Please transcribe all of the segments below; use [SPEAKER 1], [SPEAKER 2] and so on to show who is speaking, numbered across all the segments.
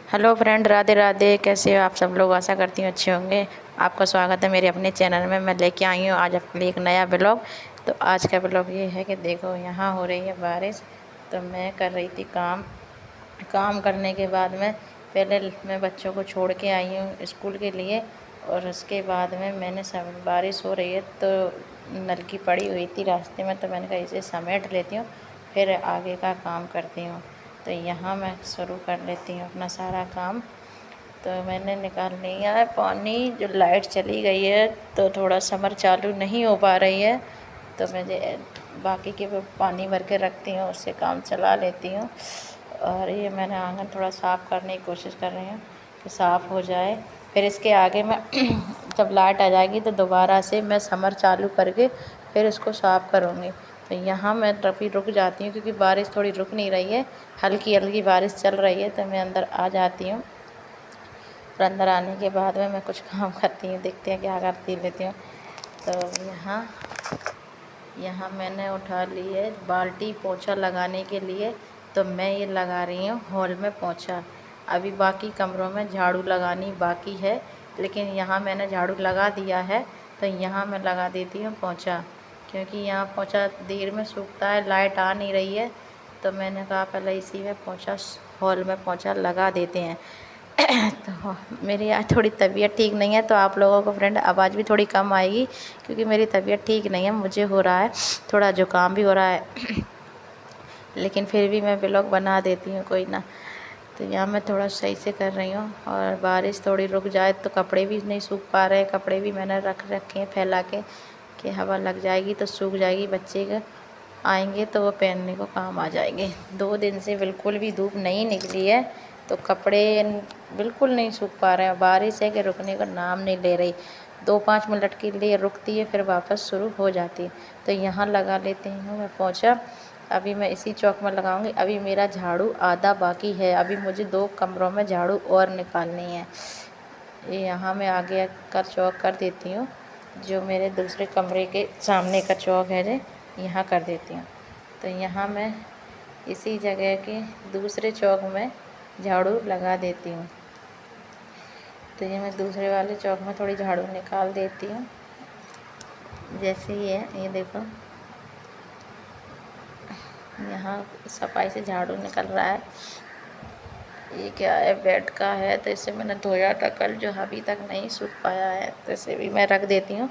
[SPEAKER 1] Hello friend, Radhe Radhe. कैसे हो आप सब लोग? आशा करती हूँ अच्छे होंगे। आपका स्वागत है मेरे अपने चैनल में। मैं लेके आई हूँ आज आपके लिए एक नया ब्लॉग। तो आज का ब्लॉग ये है कि देखो, यहाँ हो रही है बारिश। तो मैं कर रही थी काम करने के बाद में पहले मैं बच्चों को छोड़ के आई हूँ स्कूल के लिए। और उसके बाद में मैंने सब बारिश हो रही है तो नल की पड़ी हुई थी रास्ते में, तो मैंने कहा इसे समेट लेती हूँ, फिर आगे का काम करती हूँ। तो यहाँ मैं शुरू कर लेती हूँ अपना सारा काम। तो मैंने निकाल लिया है पानी। जो लाइट चली गई है तो थोड़ा समर चालू नहीं हो पा रही है, तो मैं बाकी के पानी भर के रखती हूँ, उससे काम चला लेती हूँ। और ये मैंने आंगन थोड़ा साफ़ करने की कोशिश कर रही हूँ कि साफ़ हो जाए। फिर इसके आगे मैं जब लाइट आ जाएगी तो दोबारा से मैं समर चालू करके फिर इसको साफ़ करूँगी। तो यहाँ मैं तभी रुक जाती हूँ क्योंकि बारिश थोड़ी रुक नहीं रही है, हल्की हल्की बारिश चल रही है। तो मैं अंदर आ जाती हूँ और अंदर आने के बाद में मैं कुछ काम करती हूँ, देखते हैं क्या करती लेती हूँ। तो यहाँ मैंने उठा ली है बाल्टी पोछा लगाने के लिए। तो मैं ये लगा रही हूँ हॉल में पोछा। अभी बाकी कमरों में झाड़ू लगानी बाकी है, लेकिन यहाँ मैंने झाड़ू लगा दिया है। तो यहाँ मैं लगा देती हूँ पोछा, क्योंकि यहाँ पोछा देर में सूखता है, लाइट आ नहीं रही है। तो मैंने कहा पहले इसी में पोछा, हॉल में पोछा लगा देते हैं। तो मेरी आज थोड़ी तबीयत ठीक नहीं है, तो आप लोगों को फ्रेंड आवाज़ भी थोड़ी कम आएगी, क्योंकि मेरी तबीयत ठीक नहीं है। मुझे हो रहा है थोड़ा जुकाम भी हो रहा है लेकिन फिर भी मैं ब्लॉग बना देती हूँ, कोई ना। तो यहाँ मैं थोड़ा सही से कर रही हूँ। और बारिश थोड़ी रुक जाए तो कपड़े भी नहीं सूख पा रहे। कपड़े भी मैंने रख रखे हैं फैला के कि हवा लग जाएगी तो सूख जाएगी, बच्चे के आएंगे तो वो पहनने को काम आ जाएंगे। 2 दिन से बिल्कुल भी धूप नहीं निकली है, तो कपड़े बिल्कुल नहीं सूख पा रहे हैं। बारिश है कि रुकने का नाम नहीं ले रही। 2-5 मिनट के लिए रुकती है, फिर वापस शुरू हो जाती है। तो यहाँ लगा लेती हूँ मैं पोंछा। अभी मैं इसी चौक में लगाऊंगी। अभी मेरा झाड़ू आधा बाकी है, अभी मुझे 2 कमरों में झाड़ू और निकालनी है। ये यहाँ मैं आगे का चौक कर देती हूँ, जो मेरे दूसरे कमरे के सामने का चौक है जो यहाँ कर देती हूँ। तो यहाँ मैं इसी जगह के दूसरे चौक में झाड़ू लगा देती हूँ। तो ये मैं दूसरे वाले चौक में थोड़ी झाड़ू निकाल देती हूँ। जैसे ये देखो, यहाँ सफाई से झाड़ू निकल रहा है। ये क्या है, बेड का है, तो इसे मैंने धोया था कल, जो अभी तक नहीं सूख पाया है, तो इसे भी मैं रख देती हूँ।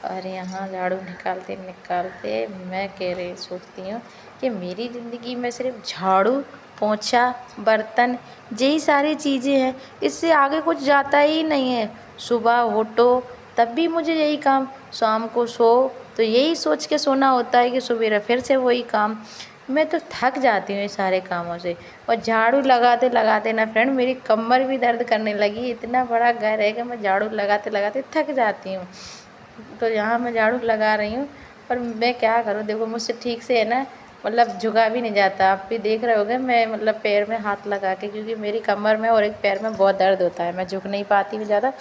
[SPEAKER 1] और यहाँ झाड़ू निकालते निकालते मैं कह रही सोचती हूँ कि मेरी ज़िंदगी में सिर्फ झाड़ू पोंछा बर्तन यही सारी चीज़ें हैं, इससे आगे कुछ जाता ही नहीं है। सुबह उठो तब भी मुझे यही काम, शाम को सो तो यही सोच के सोना होता है कि सुबह फिर से वही काम। मैं तो थक जाती हूँ ये सारे कामों से। और झाड़ू लगाते लगाते ना फ्रेंड, मेरी कमर भी दर्द करने लगी। इतना बड़ा घर है कि मैं झाड़ू लगाते लगाते थक जाती हूँ। तो यहाँ मैं झाड़ू लगा रही हूँ, पर मैं क्या करूँ, देखो मुझसे ठीक से है ना, मतलब झुका भी नहीं जाता। आप भी देख रहे होगे मैं मतलब पैर में हाथ लगा के, क्योंकि मेरी कमर में और एक पैर में बहुत दर्द होता है, मैं झुक नहीं पाती हूँ ज़्यादा,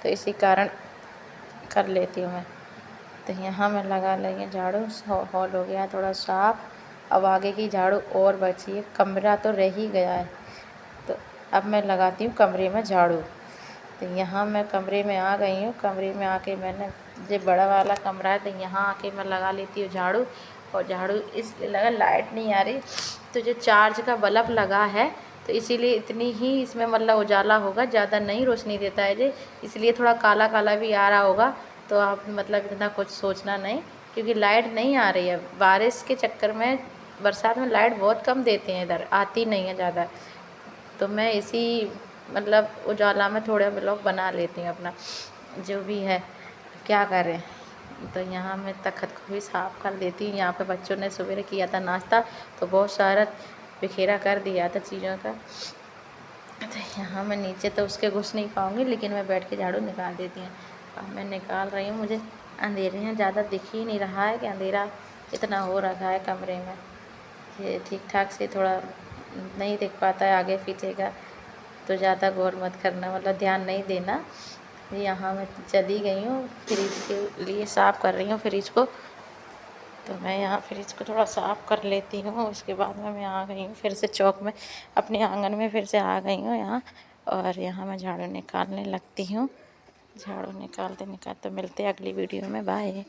[SPEAKER 1] तो इसी कारण कर लेती हूँ मैं। तो यहाँ मैं लगा रही हूँ झाड़ू। हॉल हो गया थोड़ा साफ़। अब आगे की झाड़ू और बची है, कमरा तो रह ही गया है। तो अब मैं लगाती हूँ कमरे में झाड़ू। तो यहाँ मैं कमरे में आ गई हूँ। कमरे में आके मैंने, जो बड़ा वाला कमरा है, तो यहाँ आके मैं लगा लेती हूँ झाड़ू। और झाड़ू इसलिए लगा, लाइट नहीं आ रही, तो जो चार्ज का बल्ब लगा है तो इसीलिए इतनी ही इसमें मतलब उजाला होगा, ज़्यादा नहीं रोशनी देता है जी, इसलिए थोड़ा काला काला भी आ रहा होगा। तो आप मतलब इतना कुछ सोचना नहीं, क्योंकि लाइट नहीं आ रही है। बारिश के चक्कर में, बरसात में लाइट बहुत कम देते हैं, इधर आती नहीं है ज़्यादा। तो मैं इसी मतलब उजाला में थोड़ा ब्लॉग बना लेती हूँ अपना, जो भी है क्या करें। तो यहाँ मैं तख़्त को भी साफ़ कर देती हूँ। यहाँ पे बच्चों ने सवेरे किया था नाश्ता, तो बहुत सारा बिखेरा कर दिया था चीज़ों का। तो यहाँ मैं नीचे तो उसके घुस नहीं पाऊँगी, लेकिन मैं बैठ के झाड़ू निकाल देती हूँ। अब मैं निकाल रही हूँ। मुझे अंधेरे में ज़्यादा दिख ही नहीं रहा है कि अंधेरा इतना हो रखा है कमरे में, ये ठीक ठाक से थोड़ा नहीं दिख पाता है आगे पीछे का। तो ज़्यादा गौर मत करना, मतलब ध्यान नहीं देना। यहाँ मैं चली गई हूँ, फ्रिज के लिए साफ़ कर रही हूँ फ्रिज को। तो मैं यहाँ फ्रिज को थोड़ा साफ़ कर लेती हूँ। उसके बाद में मैं आ गई हूँ फिर से चौक में, अपने आंगन में फिर से आ गई हूँ यहाँ, और यहाँ मैं झाड़ू निकालने लगती हूँ। झाड़ू निकालते तो मिलते हैं अगली वीडियो में। बाय।